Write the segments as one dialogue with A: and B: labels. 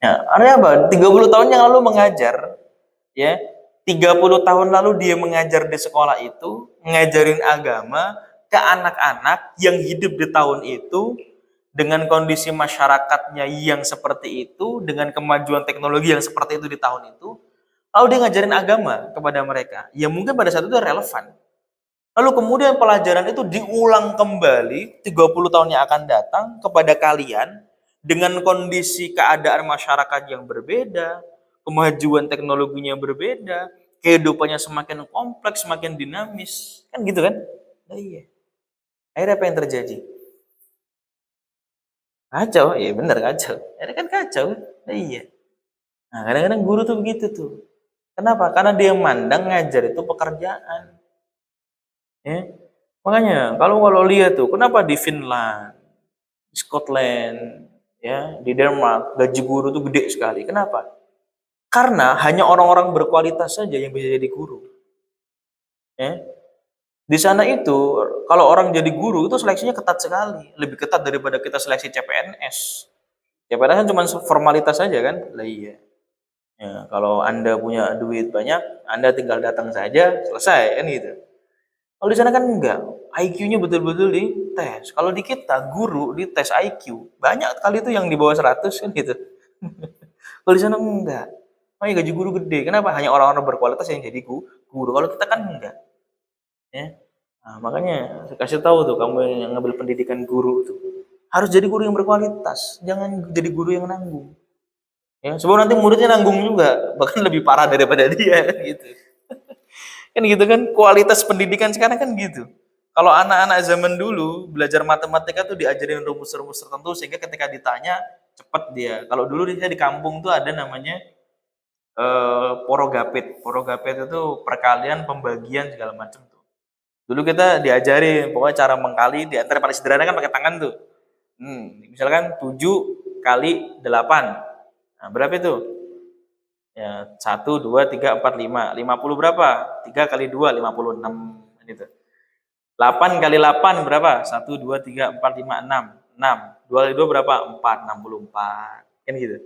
A: Ya, artinya apa? 30 tahun yang lalu mengajar, ya. 30 tahun lalu dia mengajar di sekolah itu, ngajarin agama ke anak-anak yang hidup di tahun itu dengan kondisi masyarakatnya yang seperti itu, dengan kemajuan teknologi yang seperti itu di tahun itu, lalu dia ngajarin agama kepada mereka. Ya mungkin pada saat itu relevan. Lalu kemudian pelajaran itu diulang kembali 30 tahun yang akan datang kepada kalian dengan kondisi keadaan masyarakat yang berbeda, kemajuan teknologinya berbeda, kehidupannya semakin kompleks, semakin dinamis. Kan gitu kan? Nah, iya. Akhirnya apa yang terjadi? Kacau, ya bener kacau. Akhirnya kan kacau. Nah, iya. Nah, kadang-kadang guru tuh begitu tuh. Kenapa? Karena dia mandang ngajar itu pekerjaan. Ya. Makanya kalau lihat tuh, kenapa di Finland, di Scotland, ya, di Denmark gaji guru tuh gede sekali. Kenapa? Karena hanya orang-orang berkualitas saja yang bisa jadi guru. Ya. Di sana itu kalau orang jadi guru itu seleksinya ketat sekali, lebih ketat daripada kita seleksi CPNS. CPNS kan cuma formalitas saja kan? Lah iya. Ya, kalau Anda punya duit banyak, Anda tinggal datang saja, selesai kan gitu. Kalau di sana kan enggak. IQ-nya betul-betul dites. Kalau di kita, guru dites IQ. Banyak kali itu yang di bawah 100 kan gitu. Kalau di sana enggak. Makanya gaji guru gede. Kenapa? Hanya orang-orang berkualitas yang jadi guru. Kalau kita kan enggak. Ya. Nah, makanya saya kasih tahu tuh kamu yang ngambil pendidikan guru tuh. Harus jadi guru yang berkualitas. Jangan jadi guru yang nanggung. Ya, sebab nanti muridnya nanggung juga. Bahkan lebih parah daripada dia kan gitu. Kan gitu kan, kualitas pendidikan sekarang kan gitu. Kalau anak-anak zaman dulu belajar matematika tuh diajarin rumus-rumus tertentu sehingga ketika ditanya cepet dia. Kalau dulu saya di kampung tuh ada namanya porogapit. Porogapit itu perkalian, pembagian segala macam tuh. Dulu kita diajarin pokoknya cara mengkali di antara paling sederhana kan pakai tangan tuh. Misalkan 7 kali 8. Nah, berapa itu? Ya, 1, 2, 3, 4, 5. 50 berapa? 3 kali 2, 56. Gitu. 8 kali 8 berapa? 1, 2, 3, 4, 5, 6. 6. 2 kali 2 berapa? 4, 64. Kan gitu.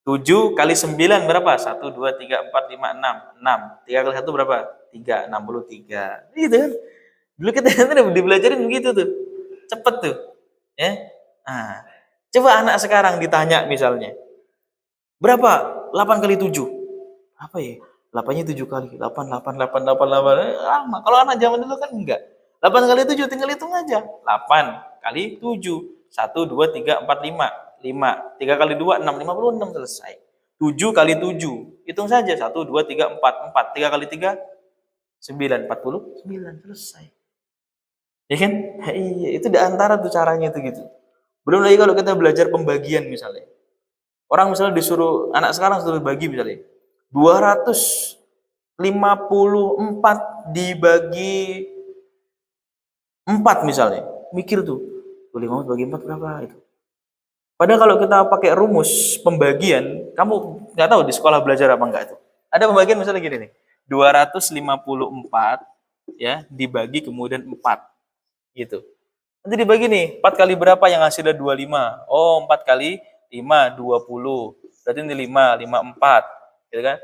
A: 7 kali 9 berapa? 1, 2, 3, 4, 5, 6. 6. 3 kali 1 berapa? 3, 63. Gitu kan. Dulu kita dibelajarin begitu tuh. Cepet tuh. Ya. Nah, coba anak sekarang ditanya misalnya. Berapa? 8 kali 7. Apa ya? 8-nya 7 kali. 8, 8, 8, 8, 8. Lama. Kalau anak zaman dulu kan enggak. 8 kali 7 tinggal hitung aja. 8 kali 7. 1, 2, 3, 4, 5. 5. 3 kali 2, 6. 56 selesai. 7 kali 7. Hitung saja. 1, 2, 3, 4. 4. 3 kali 3, 9. 49. Selesai. Ya kan? Iya, itu di antara tuh caranya itu gitu. Belum lagi kalau kita belajar pembagian misalnya. Orang misalnya disuruh, anak sekarang suruh bagi misalnya. 254 dibagi 4 misalnya. Mikir tuh. 5 bagi 4 berapa itu? Padahal kalau kita pakai rumus pembagian, kamu nggak tahu di sekolah belajar apa enggak itu. Ada pembagian misalnya gini nih. 254 ya dibagi kemudian 4 gitu. Nanti dibagi nih, 4 kali berapa yang hasilnya 25? Oh, 4 kali 5, 20. Berarti ini 5, 5, 4. Gitu kan?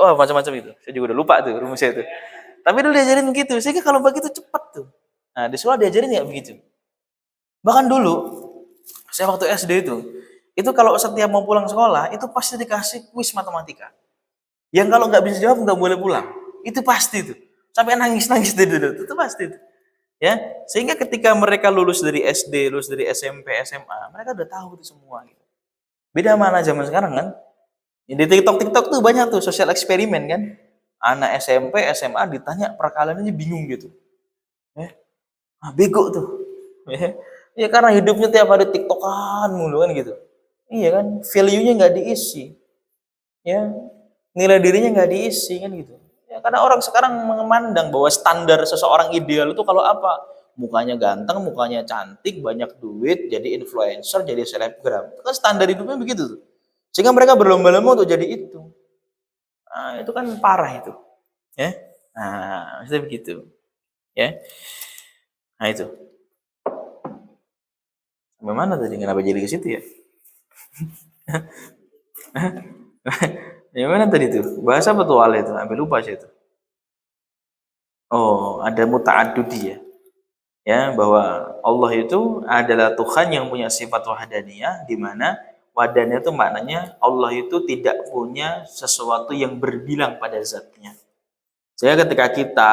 A: Oh, macam-macam itu. Saya juga udah lupa tuh rumusnya itu. Tapi dulu diajarin begitu, sehingga kalau begitu cepat tuh. Nah, di sekolah diajarin nggak begitu. Bahkan dulu, saya waktu SD itu kalau setiap mau pulang sekolah, itu pasti dikasih kuis matematika. Yang kalau nggak bisa jawab nggak boleh pulang. Itu pasti tuh. Sampai nangis-nangis dulu. Itu pasti tuh. Ya, sehingga ketika mereka lulus dari SD, lulus dari SMP, SMA, mereka udah tahu itu semua gitu. Beda mana zaman sekarang kan? Ya, di TikTok tuh banyak tuh sosial eksperimen kan. Anak SMP, SMA ditanya perkaliannya bingung gitu. Ya, bego tuh. Ya karena hidupnya tiap hari TikTokan mulu kan gitu. Iya kan, value-nya nggak diisi. Ya, nilai dirinya nggak diisi kan gitu. Ya, karena orang sekarang memandang bahwa standar seseorang ideal itu kalau apa? Mukanya ganteng, mukanya cantik, banyak duit, jadi influencer, jadi selebgram. Itu kan standar hidupnya begitu tuh. Sehingga mereka berlomba-lomba untuk jadi itu. Nah, itu kan parah itu. Ya. Nah, maksudnya begitu. Ya. Nah, itu. Sampai mana tadi? Kenapa jadi ke situ ya? Yang mana tadi tuh? Bahasa apa tuh wale itu? Sampai lupa sih itu. Oh, ada muta'addudi ya. Ya, bahwa Allah itu adalah Tuhan yang punya sifat wahdaniyah, di mana wahdaniyah itu maknanya Allah itu tidak punya sesuatu yang berbilang pada zatnya. Sehingga ketika kita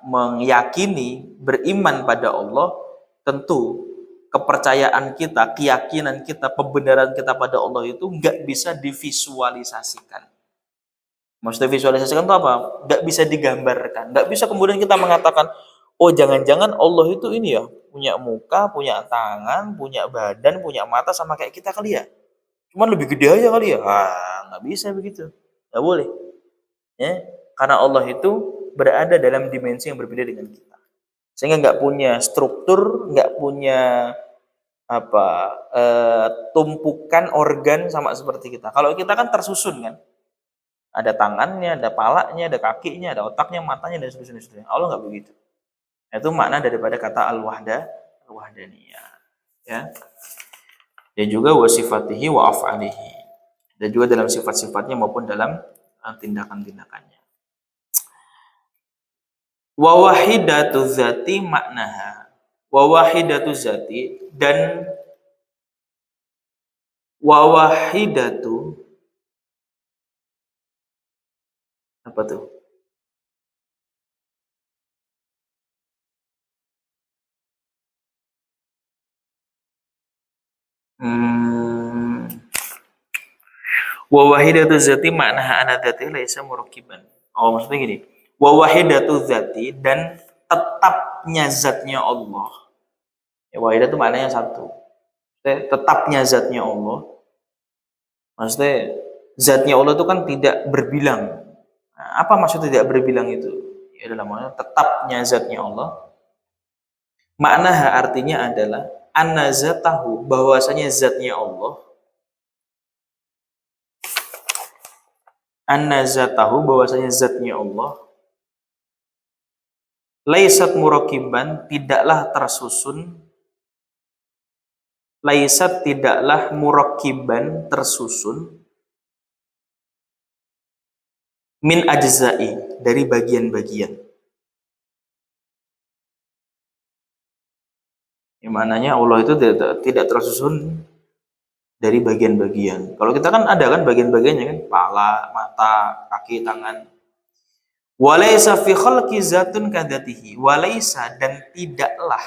A: meyakini, beriman pada Allah, tentu kepercayaan kita, keyakinan kita, pembenaran kita pada Allah itu nggak bisa divisualisasikan. Maksudnya visualisasikan itu apa? Nggak bisa digambarkan. Nggak bisa kemudian kita mengatakan, oh jangan-jangan Allah itu ini ya, punya muka, punya tangan, punya badan, punya mata sama kayak kita kali ya. Cuman lebih gede aja kali ya. Nggak bisa begitu. Nggak boleh. Ya, karena Allah itu berada dalam dimensi yang berbeda dengan kita. Sehingga nggak punya struktur, nggak punya apa tumpukan organ sama seperti kita. Kalau kita kan tersusun kan, ada tangannya, ada palanya, ada kakinya, ada otaknya, matanya, dan seterusnya. Allah nggak begitu. Itu makna daripada kata al-wahdaniyah. Ya. Dan juga wasifatihi wa af'alihi. Dan juga dalam sifat-sifatnya maupun dalam tindakan-tindakannya. Wa wahidatu zati maknaha. Wa wahidatu zati dan wa wahidatu apa tuh? Hmm, wa wahidatu zati maknaha ana dzati laisa murakkiban. Oh, maksudnya gini. Wa wahidatu zati dan tetapnya zatnya Allah. Ya, wahidah itu maknanya satu. Tetapnya zatnya Allah. Maksudnya zatnya Allah itu kan tidak berbilang. Nah, apa maksud tidak berbilang itu? Ya dalam makna tetapnya zatnya Allah. Makna artinya adalah anna zatahu, bahwasanya zatnya Allah, anna zatahu, bahwasanya zatnya Allah, laisat murakiban, tidaklah tersusun, laisat tidaklah murakiban tersusun, min ajza'i, dari bagian-bagian. Yang maknanya Allah itu tidak tersusun dari bagian-bagian. Kalau kita kan ada kan bagian-bagiannya kan, kepala, mata, kaki, tangan. Walaysa fi khalqi zatun kadatihi. Walaysa dan tidaklah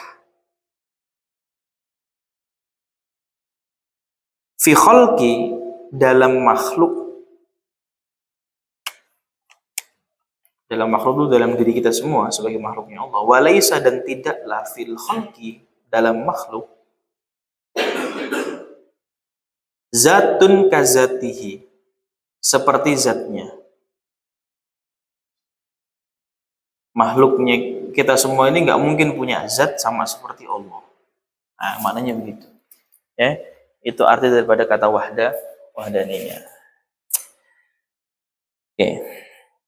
A: fi khalqi dalam makhluk, dalam makhluk itu dalam diri kita semua sebagai makhluknya Allah. Walaysa dan tidaklah fil khalqi dalam makhluk zatun kazatihi, seperti zatnya. Makhluknya kita semua ini nggak mungkin punya zat sama seperti Allah. Nah, maknanya begitu. Ya, itu arti daripada kata wahdaniyah. Oke,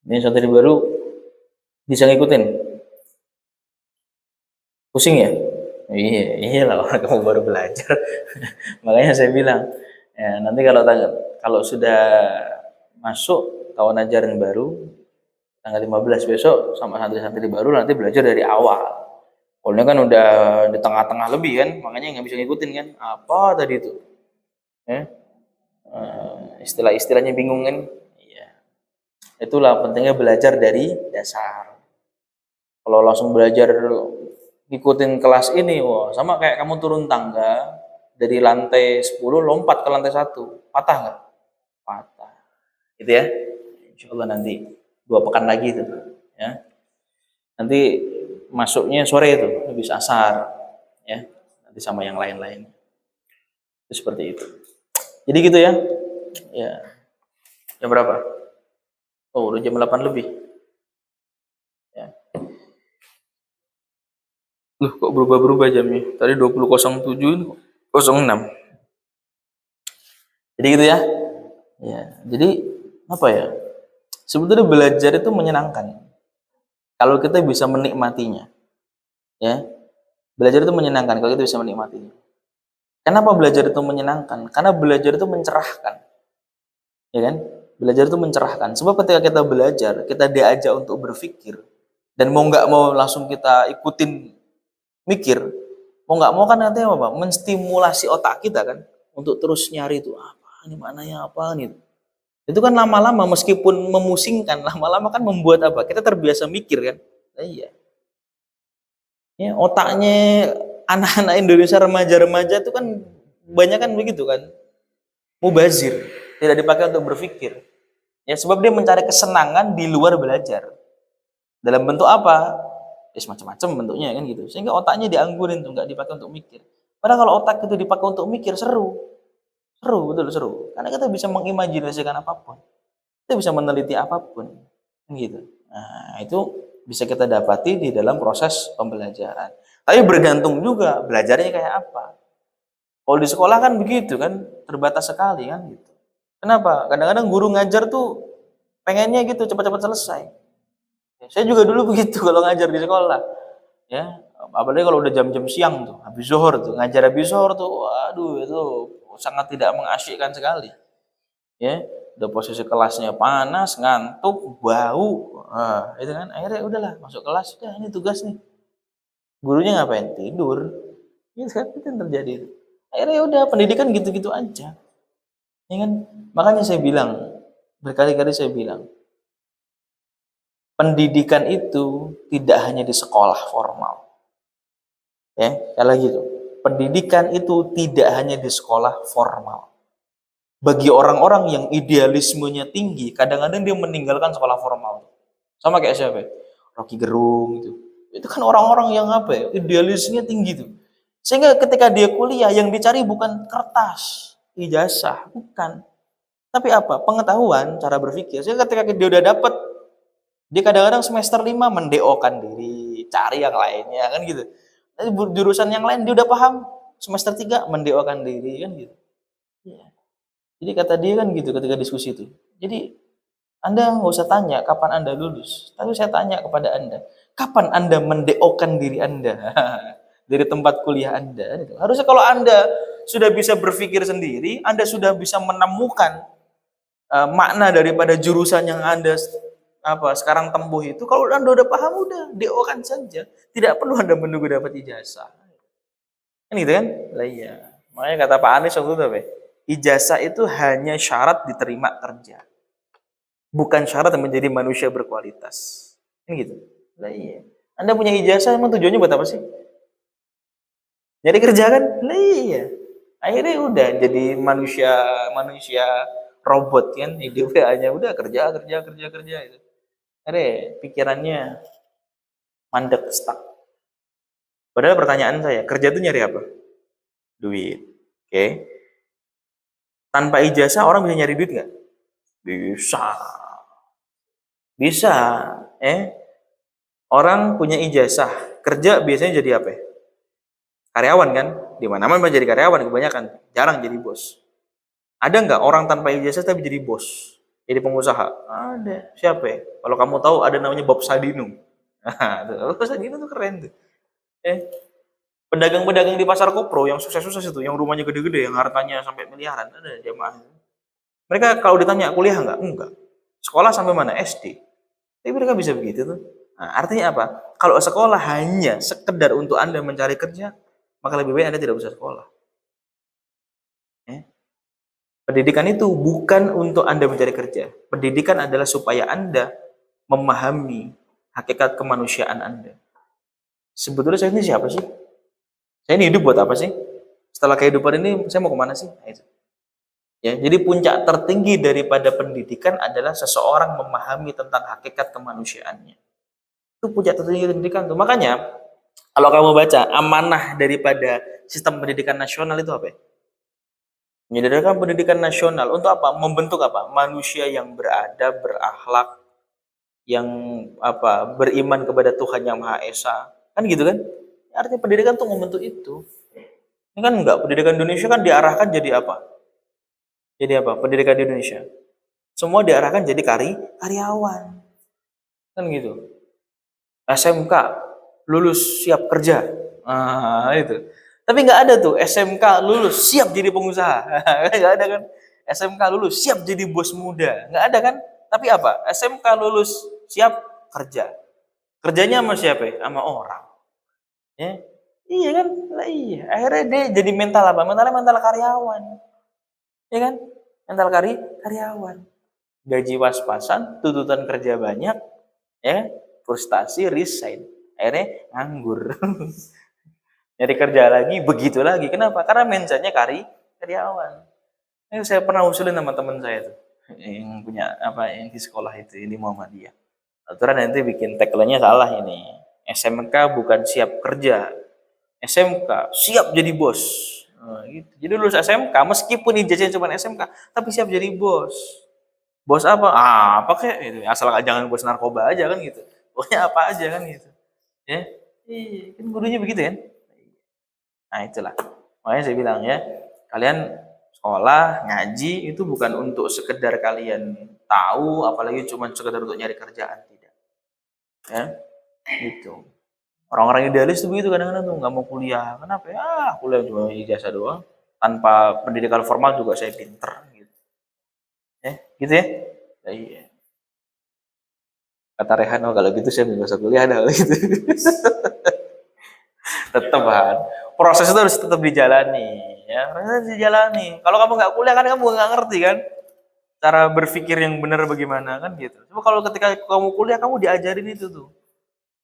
A: ini santri baru bisa ngikutin. Pusing ya? Iya, iya lah, kamu baru belajar. Makanya saya bilang, ya, nanti kalau sudah masuk tahun ajaran baru, tanggal 15 besok sama santri-santri baru nanti belajar dari awal. Kalau kan udah di tengah-tengah lebih kan, makanya nggak bisa ngikutin kan. Apa tadi itu? Istilah-istilahnya bingung kan? Iya. Itulah pentingnya belajar dari dasar. Kalau langsung belajar ngikutin kelas ini, wah sama kayak kamu turun tangga dari lantai 10 lompat ke lantai 1, patah nggak? Patah. Gitu ya. Insya Allah nanti 2 pekan lagi itu, ya. Nanti masuknya sore itu, habis asar, ya. Nanti sama yang lain-lain. Itu seperti itu. Jadi gitu ya. Ya. Jam berapa? Oh, udah jam 8 lebih. Ya. Loh, kok berubah-berubah jamnya? Tadi 20.07 ini 06. Jadi gitu ya. Ya, jadi apa ya? Sebetulnya belajar itu menyenangkan. Kalau kita bisa menikmatinya, ya. Belajar itu menyenangkan kalau kita bisa menikmatinya. Kenapa belajar itu menyenangkan? Karena belajar itu mencerahkan. ya kan? Belajar itu mencerahkan. Sebab ketika kita belajar, kita diajak untuk berpikir, dan mau nggak mau langsung kita ikutin mikir, mau nggak mau kan nantinya apa? Menstimulasi otak kita kan, untuk terus nyari itu apa, ini maknanya apa nih. Itu kan lama-lama meskipun memusingkan, lama-lama kan membuat apa? Kita terbiasa mikir kan? Nah, iya. Ya, otaknya anak-anak Indonesia remaja-remaja itu kan banyak kan begitu kan, mubazir, tidak dipakai untuk berpikir. Ya sebab dia mencari kesenangan di luar belajar. Dalam bentuk apa? Ya macam-macam bentuknya kan gitu. Sehingga otaknya dianggurin tuh, nggak dipakai untuk mikir. Padahal kalau otak itu dipakai untuk mikir seru, seru betul seru. Karena kita bisa mengimajinasikan apapun, kita bisa meneliti apapun, kan gitu. Nah itu bisa kita dapati di dalam proses pembelajaran. Tapi bergantung juga belajarnya kayak apa. Kalau di sekolah kan begitu kan, terbatas sekali kan gitu. Kenapa? Kadang-kadang guru ngajar tuh pengennya gitu cepat-cepat selesai. Ya, saya juga dulu begitu kalau ngajar di sekolah. Ya, apalagi kalau udah jam-jam siang tuh, habis zuhur tuh, ngajar habis zuhur tuh, waduh itu sangat tidak mengasyikkan sekali. Ya, udah posisi kelasnya panas, ngantuk, bau, itu kan akhirnya udahlah masuk kelas, udah ini tugas nih. Gurunya ngapain? Tidur. Itu kan itu yang terjadi. Akhirnya ya udah pendidikan gitu-gitu aja. Ya kan? Makanya saya bilang, berkali-kali saya bilang, pendidikan itu tidak hanya di sekolah formal. Ya, sekali lagi itu. Pendidikan itu tidak hanya di sekolah formal. Bagi orang-orang yang idealismenya tinggi, kadang-kadang dia meninggalkan sekolah formal. Sama kayak siapa? Rocky Gerung itu. Itu kan orang-orang yang apa ya? Idealismenya tinggi tuh. Sehingga ketika dia kuliah yang dicari bukan kertas, ijazah, bukan. Tapi apa? Pengetahuan, cara berpikir. Sehingga ketika dia udah dapat, dia kadang-kadang semester 5 mendeokan diri, cari yang lainnya kan gitu. Tapi jurusan yang lain dia udah paham, semester 3 mendeokan diri kan gitu. Iya. Jadi kata dia kan gitu ketika diskusi itu. Jadi Anda nggak usah tanya kapan Anda lulus, tapi saya tanya kepada Anda, kapan Anda mendeokan diri Anda dari tempat kuliah Anda? Harusnya kalau Anda sudah bisa berpikir sendiri, Anda sudah bisa menemukan makna daripada jurusan yang Anda sekarang tempuh itu, kalau Anda udah paham udah deokan saja, tidak perlu Anda menunggu dapat ijazah. Kan gitu kan? Lah iya. Makanya kata Pak Anies waktu itu apa? Ijazah itu hanya syarat diterima kerja, bukan syarat menjadi manusia berkualitas. Kan gitu. Lah iya. Anda punya ijazah emang tujuannya buat apa sih? Jadi kerja kan? Lah iya. Akhirnya udah jadi manusia manusia robot kan, hidupnya hanya udah kerja kerja kerja kerja itu. Akhirnya pikirannya mandek stuck. Padahal pertanyaan saya, kerja itu nyari apa? Duit. Oke. Tanpa ijazah orang bisa nyari duit nggak? Bisa. Bisa. Orang punya ijazah, kerja biasanya jadi apa? Karyawan kan? Di mana-mana jadi karyawan kebanyakan, jarang jadi bos. Ada nggak orang tanpa ijazah tapi jadi bos? Jadi pengusaha? Ada. Siapa ya? Kalau kamu tahu ada namanya Bob Sadino. Bob Sadino tuh keren tuh. Pedagang-pedagang di pasar Kopro yang sukses-sukses itu, yang rumahnya gede-gede, yang hartanya sampai miliaran, ada jamaah. Mereka kalau ditanya kuliah enggak? Enggak. Sekolah sampai mana? SD. Tapi mereka bisa begitu tuh. Nah, artinya apa? Kalau sekolah hanya sekedar untuk Anda mencari kerja, maka lebih baik Anda tidak usah sekolah. Pendidikan itu bukan untuk Anda mencari kerja. Pendidikan adalah supaya Anda memahami hakikat kemanusiaan Anda. Sebetulnya saya ini siapa sih? Saya ini hidup buat apa sih? Setelah kehidupan ini saya mau kemana sih? Nah, itu. Ya, jadi puncak tertinggi daripada pendidikan adalah seseorang memahami tentang hakikat kemanusiaannya. Itu puncak tertinggi pendidikan tuh. Makanya kalau kamu baca amanah daripada sistem pendidikan nasional itu apa? Menyediakan pendidikan nasional untuk apa? Membentuk apa? Manusia yang beradab, berakhlak, yang beriman kepada Tuhan yang Maha Esa. Kan gitu kan? Artinya pendidikan tuh membentuk itu. Ini kan enggak, pendidikan Indonesia kan diarahkan jadi apa? Jadi apa? Pendidikan di Indonesia. Semua diarahkan jadi karyawan. Kan gitu. SMK, lulus siap kerja. Itu. Tapi nggak ada tuh SMK lulus siap jadi pengusaha. Nggak ada kan? SMK lulus siap jadi bos muda. Nggak ada kan? Tapi apa? SMK lulus siap kerja. Kerjanya sama siapa? Sama orang. Ya. Iya kan? Lah iya. Akhirnya dia jadi mental apa? Mental karyawan. Ya kan? Mental karyawan. Gaji pas-pasan, tuntutan kerja banyak, ya, frustasi, resign. Akhirnya nganggur. Nyari kerja lagi, begitu lagi. Kenapa? Karena mindsetnya karyawan. Ini saya pernah usulin sama teman saya tuh, yang punya apa yang di sekolah itu, ini Muhammadiyah. Aturan nanti bikin tagline-nya salah ini. SMK bukan siap kerja, SMK siap jadi bos. Nah, gitu. Jadi lulus SMK meskipun ijazahnya cuma SMK, tapi siap jadi bos. Bos apa? Ah, apa kayak itu. Asal jangan bos narkoba aja kan gitu. Pokoknya apa aja kan gitu. Ya. Iya, kan gurunya begitu kan? Nah, itulah. Makanya saya bilang ya, kalian sekolah, ngaji itu bukan untuk sekedar kalian tahu, apalagi cuma sekedar untuk nyari kerjaan, tidak. Ya, gitu. Orang-orang idealis tuh begitu kadang-kadang tuh nggak mau kuliah. Kenapa ya? Ah, kuliah cuma ijazah doang. Tanpa pendidikan formal juga saya pinter gitu. Ya, gitu ya. Ya, iya. Kata Rehan, oh kalau gitu saya nggak usah kuliah dah gitu. Tetap kan. Proses itu harus tetap dijalani. Ya, harus dijalani. Kalau kamu nggak kuliah kan kamu nggak ngerti kan cara berpikir yang benar bagaimana kan gitu. Cuma kalau ketika kamu kuliah kamu diajarin itu tuh.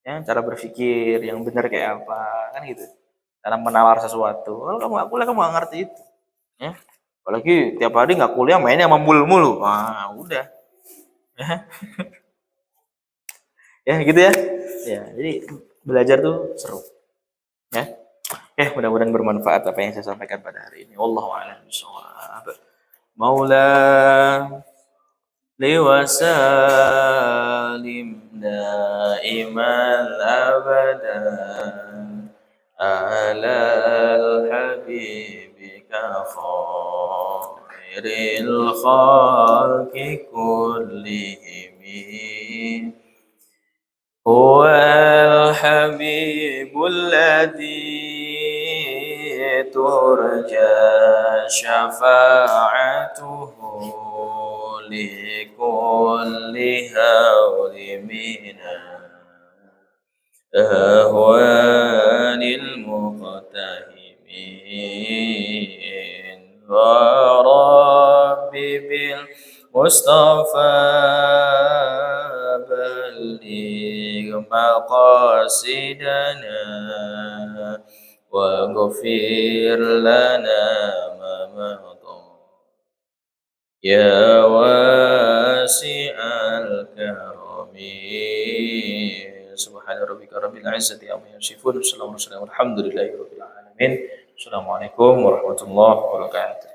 A: Ya, cara berpikir yang benar kayak apa kan gitu. Cara menawar sesuatu. Kalau kamu nggak kuliah kamu nggak ngerti itu. Ya. Apalagi tiap hari nggak kuliah mainnya sama mulu. Wah, udah. Ya, gitu ya. Ya, jadi belajar tuh seru. Ya. Mudah-mudahan bermanfaat apa yang saya sampaikan pada hari ini. Wallahu a'lam bishawab. Maula li wasalim daiman abadan ala al-habibika khairil khalqi kullihim هو الحبيب الذي ترجى شفاعته لكل هول من الأهوال المقتهمين ورب بالمصطفى بلغ مقاصدنا واغفر لنا ما مضى يا واسع الكرم سبحان ربك رب العزة عما يصفون والسلام على المرسلين والحمد لله رب العالمين. Assalamualaikum warahmatullahi wabarakatuh.